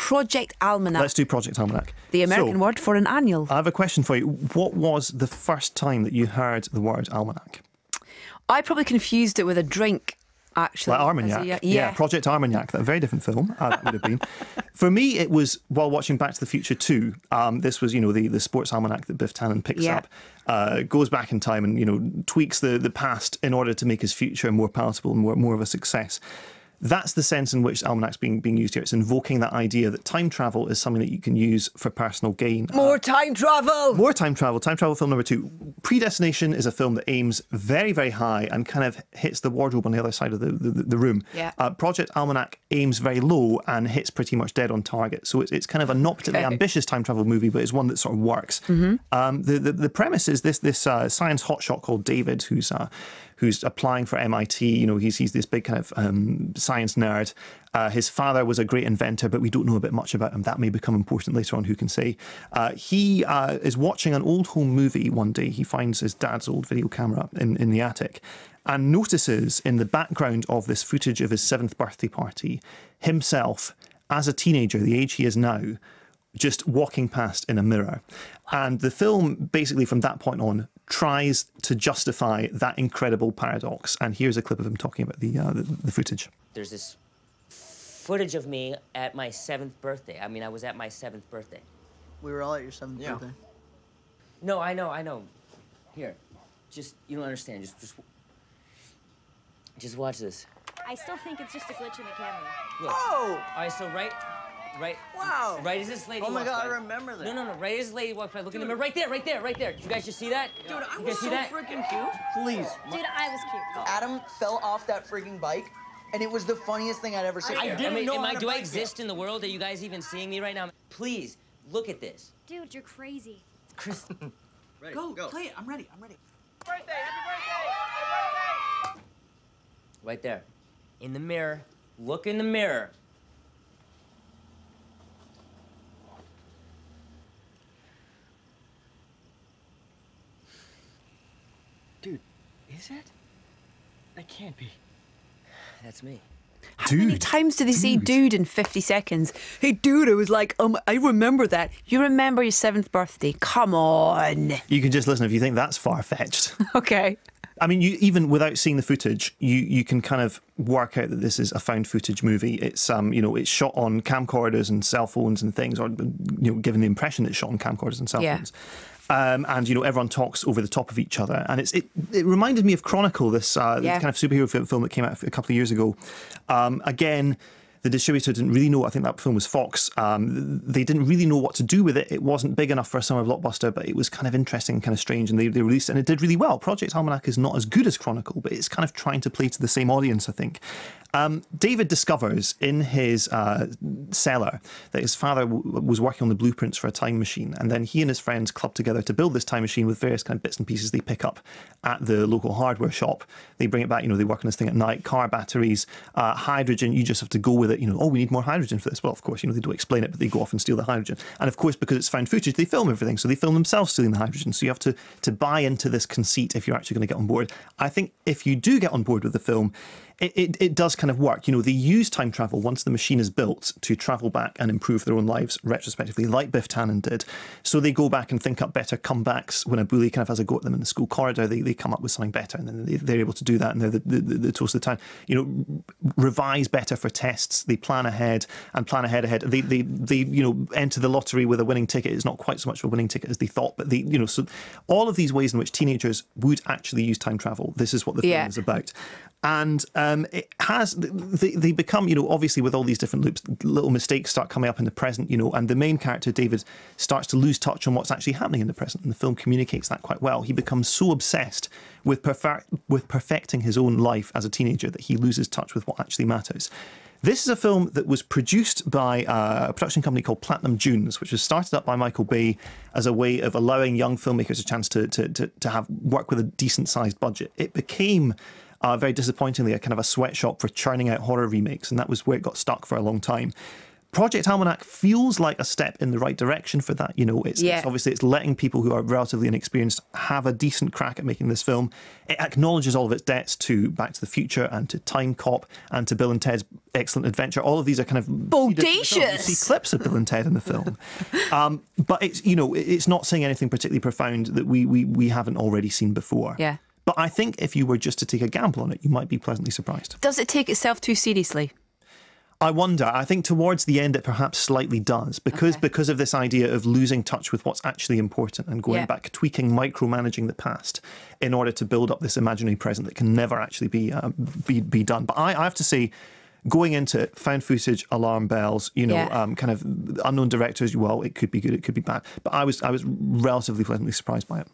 Project Almanac. Let's do Project Almanac. The American word for an annual. I have a question for you. What was the first time that you heard the word almanac? I probably confused it with a drink, actually. Like Armagnac. Yeah, Project Armagnac. That very different film. That would have been. For me, it was while watching Back to the Future 2. This was, the sports almanac that Biff Tannen picks up. Goes back in time and, tweaks the past in order to make his future more palatable and more of a success. That's the sense in which Almanac's being used here. It's invoking that idea that time travel is something that you can use for personal gain. More time travel! More time travel. Time travel film number 2. Predestination is a film that aims very, very high and kind of hits the wardrobe on the other side of the room. Yeah. Project Almanac aims very low and hits pretty much dead on target. So it's kind of a not particularly ambitious time travel movie, but it's one that sort of works. The premise is this science hotshot called David, who's applying for MIT. He's this big kind of science nerd. His father was a great inventor, but we don't know a bit much about him. That may become important later on, who can say. He is watching an old home movie one day. He finds his dad's old video camera in the attic and notices in the background of this footage of his 7th birthday party, himself as a teenager, the age he is now, just walking past in a mirror. And the film, basically from that point on, tries to justify that incredible paradox. And here's a clip of him talking about the footage. There's this footage of me at my 7th birthday. I mean, I was at my 7th birthday. We were all at your 7th birthday. No, I know. Here, you don't understand. Just watch this. I still think it's just a glitch in the camera. Look. Oh! All right, so right. Wow. Right as this lady Oh my walks God, by. I remember that. No. Right as this lady walks by. Look in the mirror. Right there. Did you guys just see that? Dude, I You was guys see so that? freaking cute. Please. Dude, I was cute. Adam fell off that freaking bike, and it was the funniest thing I'd ever seen. Do I exist in the world? Are you guys even seeing me right now? Please, look at this. Dude, you're crazy. Chris. Go, play it. I'm ready. Birthday, happy birthday! Right there. In the mirror. Look in the mirror. Dude, is it? That can't be. That's me. How many times do they say dude in 50 seconds? Hey, dude, I was like, I remember that. You remember your 7th birthday. Come on. You can just listen if you think that's far-fetched. Okay. I mean, even without seeing the footage, you can kind of work out that this is a found footage movie. It's it's shot on camcorders and cell phones and things, or given the impression that it's shot on camcorders and cell phones. And everyone talks over the top of each other, and it reminded me of Chronicle, this kind of superhero film that came out a couple of years ago. Again, the distributor didn't really know. I think that film was Fox. They didn't really know what to do with it. It wasn't big enough for a summer blockbuster, but it was kind of interesting and kind of strange, and they released it, and it did really well. Project Almanac is not as good as Chronicle, but it's kind of trying to play to the same audience, I think. David discovers in his cellar that his father was working on the blueprints for a time machine, and then he and his friends clubbed together to build this time machine with various kind of bits and pieces they pick up at the local hardware shop. They bring it back, they work on this thing at night, car batteries, hydrogen, you just have to go with it, oh, we need more hydrogen for this. Well, of course, they don't explain it, but they go off and steal the hydrogen. And of course, because it's found footage, they film everything, so they film themselves stealing the hydrogen. So you have to buy into this conceit if you're actually going to get on board. I think if you do get on board with the film, it does kind of work. They use time travel once the machine is built to travel back and improve their own lives retrospectively, like Biff Tannen did. So they go back and think up better comebacks. When a bully kind of has a go at them in the school corridor, they come up with something better, and then they're able to do that, and they're the toast of the town. Revise better for tests. They plan ahead and plan ahead. They enter the lottery with a winning ticket. It's not quite so much of a winning ticket as they thought, but so all of these ways in which teenagers would actually use time travel. This is what the film is about. And it has, they become, obviously with all these different loops, little mistakes start coming up in the present, and the main character, David, starts to lose touch on what's actually happening in the present. And the film communicates that quite well. He becomes so obsessed with perfecting his own life as a teenager that he loses touch with what actually matters. This is a film that was produced by a production company called Platinum Dunes, which was started up by Michael Bay as a way of allowing young filmmakers a chance to have work with a decent-sized budget. It became very disappointingly a kind of a sweatshop for churning out horror remakes, and that was where it got stuck for a long time. Project Almanac feels like a step in the right direction for that. You know, it's obviously it's letting people who are relatively inexperienced have a decent crack at making this film. It acknowledges all of its debts to Back to the Future and to Time Cop and to Bill and Ted's Excellent Adventure. All of these are kind of bodacious. You see clips of Bill and Ted in the film, but it's, you know, it's not saying anything particularly profound that we haven't already seen before. Yeah. But I think if you were just to take a gamble on it, you might be pleasantly surprised. Does it take itself too seriously? I wonder. I think towards the end it perhaps slightly does, because of this idea of losing touch with what's actually important and going back, tweaking, micromanaging the past in order to build up this imaginary present that can never actually be done. But I have to say, going into it, found footage, alarm bells, you know, kind of unknown directors. Well, it could be good, it could be bad, but I was relatively pleasantly surprised by it.